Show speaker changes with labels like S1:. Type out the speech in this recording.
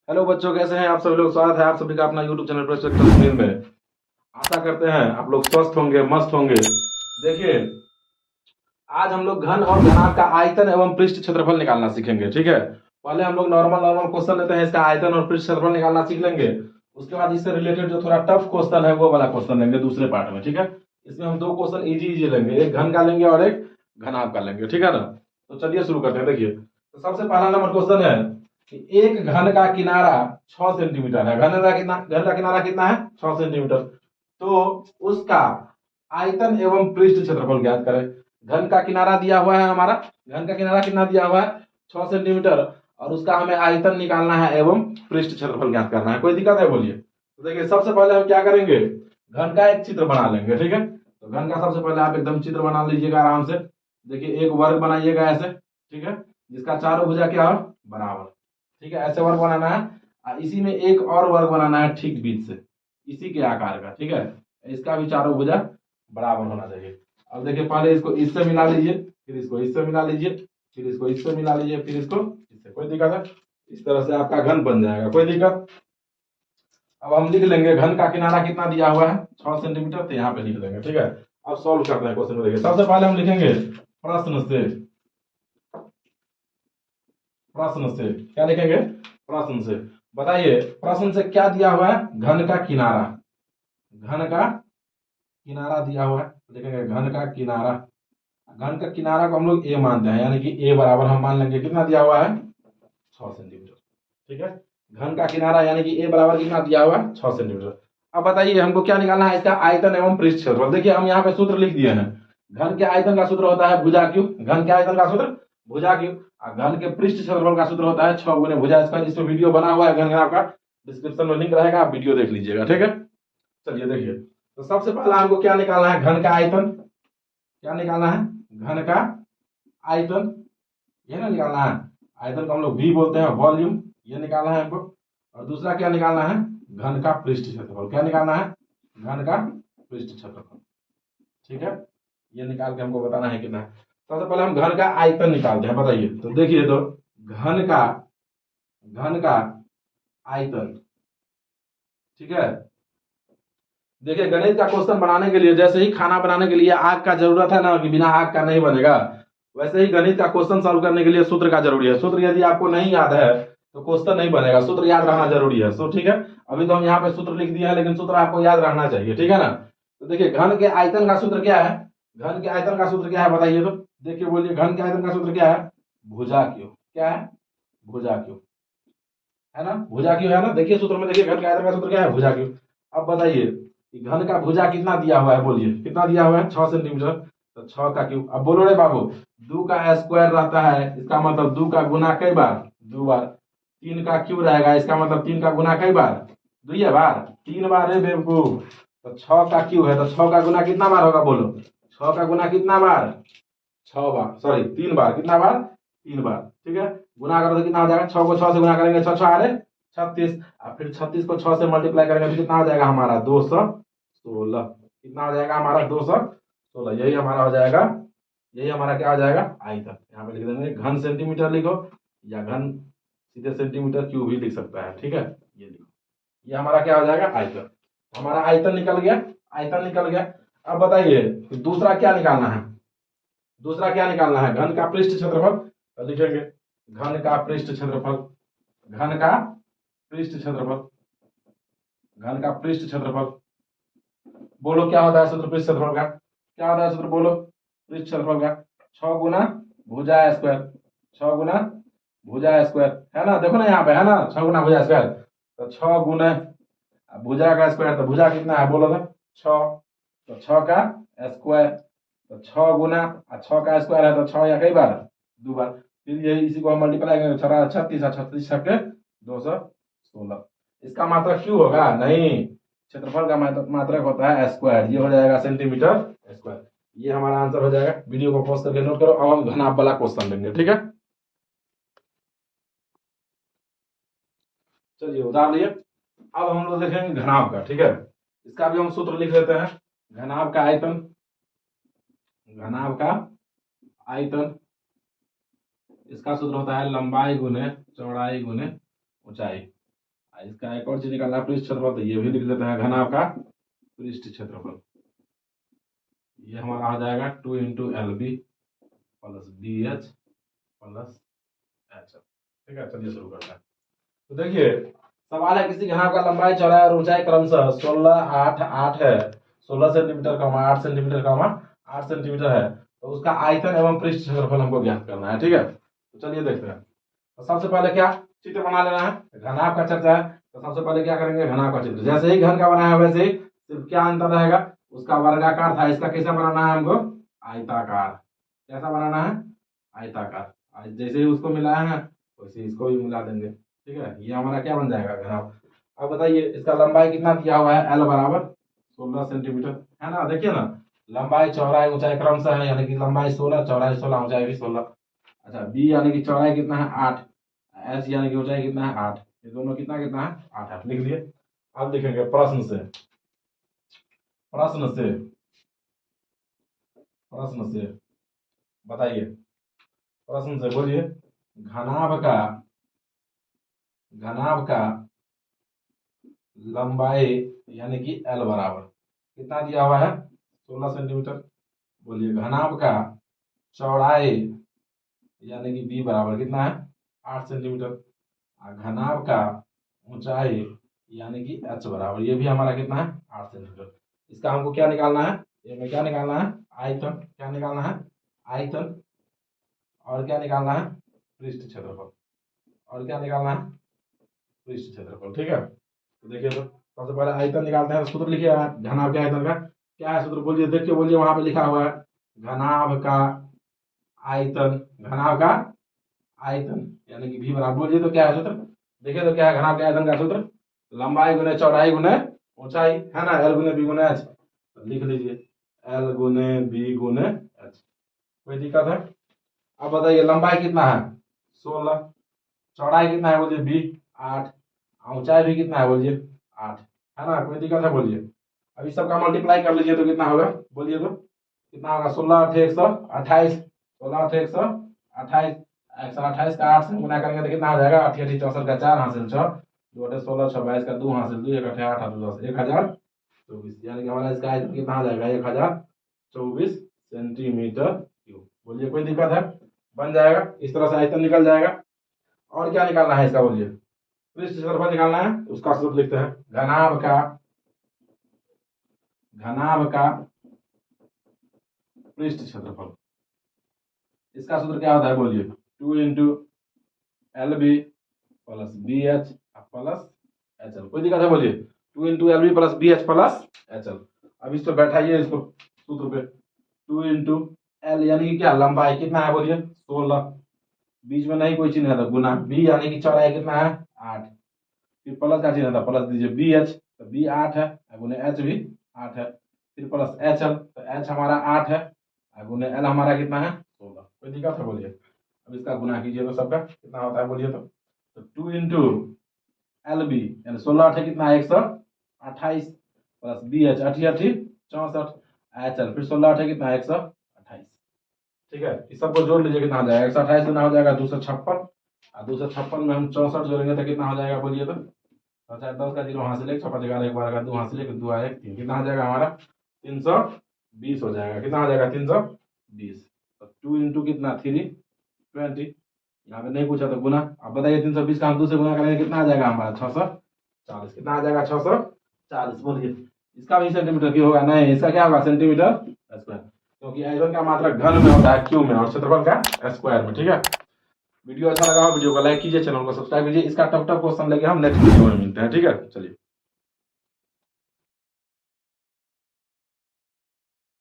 S1: Hello बच्चों, कैसे हैं आप सभी लोग। स्वागत है आप सभी का अपना यूट्यूब चैनल पर तस्वीर में। आशा करते हैं आप लोग स्वस्थ होंगे, मस्त होंगे। देखिए, आज हम लोग घन और घनाभ का आयतन एवं पृष्ठ क्षेत्रफल निकालना सीखेंगे। ठीक है, पहले हम लोग नॉर्मल नॉर्मल क्वेश्चन लेते हैं, इसका आयतन और पृष्ठ क्षेत्रफल निकालना सीख लेंगे। उसके बाद इससे रिलेटेड जो थोड़ा टफ क्वेश्चन है वो वाला क्वेश्चन लेंगे दूसरे पार्ट में। ठीक है, इसमें हम दो क्वेश्चन इजी इजी लेंगे, एक घन का लेंगे और एक घनाभ का लेंगे। ठीक है ना, तो चलिए शुरू करते हैं। देखिए, तो सबसे पहला नंबर क्वेश्चन है कि एक घन का किनारा 6 सेंटीमीटर है। घन का किनारा कितना है? 6 सेंटीमीटर। तो उसका आयतन एवं पृष्ठ क्षेत्रफल ज्ञात करें। घन का किनारा दिया हुआ है हमारा, घन का किनारा कितना दिया हुआ है? 6 सेंटीमीटर। और उसका हमें आयतन निकालना है एवं पृष्ठ क्षेत्रफल ज्ञात करना है। कोई दिक्कत है बोलिए? तो देखिए, सबसे पहले हम क्या करेंगे, घन का एक चित्र बना लेंगे। ठीक है, तो घन का सबसे पहले आप एकदम चित्र बना लीजिएगा आराम से। देखिए, एक वर्ग बनाइएगा ऐसे। ठीक है, जिसका चारों भुजा क्या हो? बराबर। ठीक है, ऐसे वर्ग बनाना है। और इसी में एक और वर्ग बनाना है ठीक बीच से, इसी के आकार का। ठीक है, इसका भी चारों भुजा बराबर होना चाहिए। अब देखिए, पहले इसको इससे मिला लीजिए, फिर इसको इससे मिला लीजिए, फिर इसको इससे मिला लीजिए, फिर इसको इससे। कोई दिक्कत है? इस तरह से आपका घन बन जाएगा। कोई दिक्कत? अब हम लिख लेंगे घन का किनारा कितना दिया हुआ है? 6 सेंटीमीटर। तो यहाँ पे लिख लेंगे। ठीक है, अब सॉल्व करते हैं क्वेश्चन को। देखिए, सबसे पहले हम लिखेंगे प्रश्न से। प्रश्न से क्या लिखेंगे? प्रश्न से। बताइए, प्रश्न से क्या दिया हुआ है? घन का किनारा। घन का किनारा दिया हुआ है, लिखेंगे घन का किनारा। घन का किनारा को हम लोग ए मानते हैं, यानी कि ए बराबर हम मान लेंगे कितना दिया हुआ है? 6 सेंटीमीटर। ठीक है, घन का किनारा यानी कि ए बराबर कितना दिया हुआ है? 6 सेंटीमीटर। अब बताइए, हमको क्या निकालना है? इसका आयतन एवं पृष्ठ क्षेत्रफल। देखिए, हम यहाँ पे सूत्र लिख दिए हैं। घन के आयतन का सूत्र होता है भुजा क्यू। घन के आयतन का सूत्र भुजा क्यू। और घन के पृष्ठ क्षेत्रफल का सूत्र होता है 6 गुने भुजा स्क्वायर। इस पे वीडियो बना हुआ है घन घनाभ का, डिस्क्रिप्शन में लिंक रहेगा, आप वीडियो देख लीजिएगा। ठीक है, चलिए देखिए, तो सबसे पहला हमको क्या निकालना है? घन का आयतन। क्या निकालना है? घन का आयतन। ये ना निकालना है, आयतन को हम लोग वी बोलते हैं, वॉल्यूम। ये निकालना है हमको। और दूसरा क्या निकालना है? घन का पृष्ठ क्षेत्रफल। क्या निकालना है? घन का पृष्ठ क्षेत्रफल। ठीक है, ये निकाल के हमको बताना है कितना है। सबसे पहले हम घन का आयतन निकालते हैं। बताइए, तो देखिए, तो घन का आयतन। ठीक है, देखिए, गणित का क्वेश्चन बनाने के लिए, जैसे ही खाना बनाने के लिए आग का जरूरत है ना, कि बिना आग का नहीं बनेगा, वैसे ही गणित का क्वेश्चन सॉल्व करने के लिए सूत्र का जरूरी है। सूत्र यदि आपको नहीं याद है तो क्वेश्चन नहीं बनेगा। सूत्र याद रहना जरूरी है। सो ठीक है, अभी तो हम यहाँ पे सूत्र लिख दिए हैं, लेकिन सूत्र आपको याद रहना चाहिए। ठीक है ना, तो देखिए, घन के आयतन का सूत्र क्या है? घन के आयतन का सूत्र क्या है बताइए तो। देखिए, बोलिए, घन के आयतन का सूत्र क्या है? भुजा क्यू। क्या है? भुजा क्यू। है ना, भुजा क्यू है ना। देखिए सूत्र में, देखिए, घन के आयतन का सूत्र क्या है? भुजा क्यू। अब बताइए कि घन का भुजा कितना दिया हुआ है? बोलिए, कितना दिया हुआ है? 6 सेंटीमीटर। तो 6 का क्यूब। अब बोलो रे बाबू, 2 का स्क्वायर रहता है, इसका मतलब 2 का गुना कई बार? 2 बार। 3 का क्यूब रहेगा, इसका मतलब 3 का गुना कई बार? 2 बार। 3 बार है बेवकूफ। तो 6 का क्यूब है, तो 6 का गुना कितना बार होगा? बोलो, 6 का गुना कितना बार? 6 बार, सॉरी 3 बार। कितना बार? 3 बार। ठीक है, गुना करो तो कितना हो जाएगा? 6 को 6 से गुना करेंगे, 6 6 अरे 36। और फिर 36 को 6 से मल्टीप्लाई करेंगे तो कितना हो जाएगा हमारा? 216। कितना हो जाएगा हमारा? 216। यही हमारा हो जाएगा, यही हमारा क्या हो जाएगा? आयतन। यहाँ पे लिख देंगे घन सेंटीमीटर लिखो, या घन सीधे सेंटीमीटर क्यूब भी लिख सकता है। ठीक है, ये लिखो, ये हमारा क्या हो जाएगा? आयतन। हमारा आयतन निकल गया। आयतन निकल गया। अब बताइए दूसरा क्या निकालना है? दूसरा क्या निकालना है? घन का पृष्ठ क्षेत्रफल। तो लिखेंगे घन का पृष्ठ क्षेत्रफल। घन का पृष्ठ क्षेत्रफल। घन का पृष्ठ क्षेत्रफल। बोलो, क्या होता है सूत्र पृष्ठ क्षेत्रफल का? क्या होता है सूत्र? बोलो, पृष्ठ क्षेत्रफल का 6 गुना भुजा स्क्वायर। 6 गुना भुजा स्क्वायर, है ना। देखो ना यहाँ पे, है ना, 6 गुना भुजा स्क्वायर। तो 6 गुना भुजा का स्क्वायर, तो भुजा कितना है बोलो तो? 6। तो 6 का स्क्वायर, तो 6 गुना 6 का स्क्वायर है, तो 6 या कई बार? 2 बार। फिर यही इसी को हम मल्टीप्लाई करेंगे, 36 और 36 छक्के 216। इसका मात्रक क्यों होगा? नहीं, क्षेत्रफल का मात्रक होता है स्क्वायर। ये हो जाएगा सेंटीमीटर स्क्वायर। ये हमारा आंसर हो जाएगा। वीडियो को पॉज करके नोट करो। अब हम घनाभ वाला क्वेश्चन लेंगे। ठीक है, चलिए उतार लिए। अब हम लोग देखेंगे घनाभ का। ठीक है, इसका भी हम सूत्र लिख लेते हैं। घनाभ का आयतन। घनाभ का आयतन, इसका सूत्र होता है लंबाई गुने चौड़ाई गुने ऊंचाई। इसका एक और चीज निकालना है पृष्ठ क्षेत्रफल, तो ये भी लिख लेते हैं घनाभ का पृष्ठ क्षेत्रफल। ये हमारा आ जाएगा 2 into L B plus B H plus H. ठीक है, चलिए शुरू करते हैं। तो देखिए सवाल है किसी घनाभ का लंबाई चौड़ाई और ऊंचाई क्रमशः 16 8 8 है, 16 सेंटीमीटर 8 सेंटीमीटर 8 सेंटीमीटर है, तो उसका आयतन एवं पृष्ठ क्षेत्रफल हमको ज्ञात करना है। ठीक है, तो चलिए देखते हैं। तो सबसे पहले क्या चित्र बना लेना है, घनाभ का चर्चा है तो सबसे पहले क्या करेंगे, घनाभ का चित्र। जैसे ही घन का बना है वैसे ही सिर्फ क्या अंतर रहेगा, उसका वर्गाकार था, इसका कैसा बनाना है हमको, आयताकार। कैसा बनाना है, आयताकार। जैसे ही उसको मिलाया है वैसे इसको भी मिला देंगे। ठीक है, ये हमारा क्या बन जाएगा, घनाभ। अब बताइए इसका लंबाई कितना दिया हुआ है, एल बराबर 16 सेंटीमीटर है ना। देखिए ना, लंबाई चौड़ाई ऊंचाई क्रमशः है, यानी कि लंबाई 16 चौड़ाई 16 ऊंचाई भी 16। अच्छा, बी यानी कि चौड़ाई कितना है 8, एच यानी कि ऊंचाई कितना है 8, ये दोनों कितना कितना है 8 8 लिख दिए। अब देखेंगे प्रश्न से, प्रश्न से प्रश्न से बताइए, प्रश्न से बोलिए घनाभ का लंबाई यानी कि एल बराबर कितना दिया हुआ है 16 सेंटीमीटर। बोलिए घनाभ का चौड़ाई यानी कि बी बराबर कितना है 8 सेंटीमीटर। और घनाभ का ऊंचाई यानी कि एच बराबर, ये भी हमारा कितना है 8 सेंटीमीटर। इसका हमको क्या निकालना है, ये में क्या निकालना है, आयतन। क्या निकालना है, आयतन। और क्या निकालना है, पृष्ठ क्षेत्रफल। और क्या निकालना है, पृष्ठ क्षेत्रफल। ठीक है, तो देखिए तो सबसे पहले आयतन निकालते हैं। सूत्र लिखिए घनाभ के आयतन का, क्या है सूत्र बोलिए, देखिए बोलिए, वहां पे लिखा हुआ है घनाभ का आयतन। घनाभ का आयतन यानी कि भी बराबर, बोलिए तो क्या है सूत्र, देखिए तो क्या है घनाभ के आयतन का सूत्र, लंबाई गुने चौड़ाई गुने ऊंचाई है ना, एल गुने बी गुने एच। तो लिख लीजिए एल गुने बी गुने एच, कोई दिक्कत है। अब बताइए लंबाई कितना है 16, चौड़ाई कितना है बोलिए बी 8, ऊंचाई भी कितना है बोलिए 8 है ना, कोई दिक्कत है बोलिए। अभी सबका मल्टीप्लाई कर लीजिए तो कितना होगा, बोलिए तो कितना होगा, 16 8 128, 16 8 128, 128 का 8 से गुना करेंगे तो कितना हो जाएगा, 8 8 64 का 4 हासिल 6, 2 8 16 6 22 का 2 हासिल 2, 1 8 8 8 10, 1024, यानी कि हमारा इसका आयतन कितना हो जाएगा 1024 सेंटीमीटर क्यूब। बोलिए कोई दिक्कत है, बन जाएगा, इस तरह से आयतन निकल जाएगा। और क्या निकालना है इसका, बोलिए पृष्ठ क्षेत्रफल निकालना है, उसका सूत्र लिखते हैं घनाभ का पृष्ठ क्षेत्रफल। इसका सूत्र क्या होता है बोलिए, 2 into L B plus B H plus H L. कोई दिक्कत है बोलिए, 2 into L B plus B H plus H L. अब इसको बैठाइए इसको सूत्र पे, 2 इंटू एल यानी कि क्या लंबाई कितना है बोलिए 16, बीच में नहीं कोई चिन्ह है तो गुना, बी यानी कि चौड़ाई कितना है 8, फिर प्लस का चिन्ह था प्लस दीजिए, बी एच तो बी 8 है, गुने एच भी 8 है, फिर प्लस एच एल तो एच हमारा 8 है, गुने एल हमारा कितना है 16। कोई दिक्कत है बोलिए। अब इसका गुना कीजिए तो सबका कितना होता है बोलिए तो 2 इंटू एल बी यानी 16 8 कितना है 128 plus B H 8 8 64, H L फिर 16 8 कितना है 128। ठीक है, इस सबको जोड़ लीजिए कितना हो जाएगा, 128 गुना हो जाएगा 256, और 256 में हम 64 जोड़ेंगे तो कितना हो जाएगा बोलिए तो, 10 का 0 हासिल 1, 6 11 1 12 का 2 हासिल 1 2 1 3, कितना हो जाएगा हमारा 320 हो जाएगा। कितना हो जाएगा 320, तो 2 इंटू कितना 320, यहाँ पे नहीं पूछा तो गुना। अब बताइए 320 का हम 2 से गुना करेंगे कितना आ जाएगा हमारा 640, कितना आ जाएगा 640। बोलिए इसका भी सेंटीमीटर क्यों होगा, नहीं इसका क्या होगा सेंटीमीटर स्क्वायर, क्योंकि आयतन का मात्रा घन में होता है क्यू में और क्षेत्रफल का स्क्वायर में। ठीक है, वीडियो अच्छा लगा हो वीडियो को लाइक कीजिए, चैनल को सब्सक्राइब कीजिए। इसका टफ क्वेश्चन लेके हम नेक्स्ट वीडियो में मिलते हैं। ठीक है, चलिए।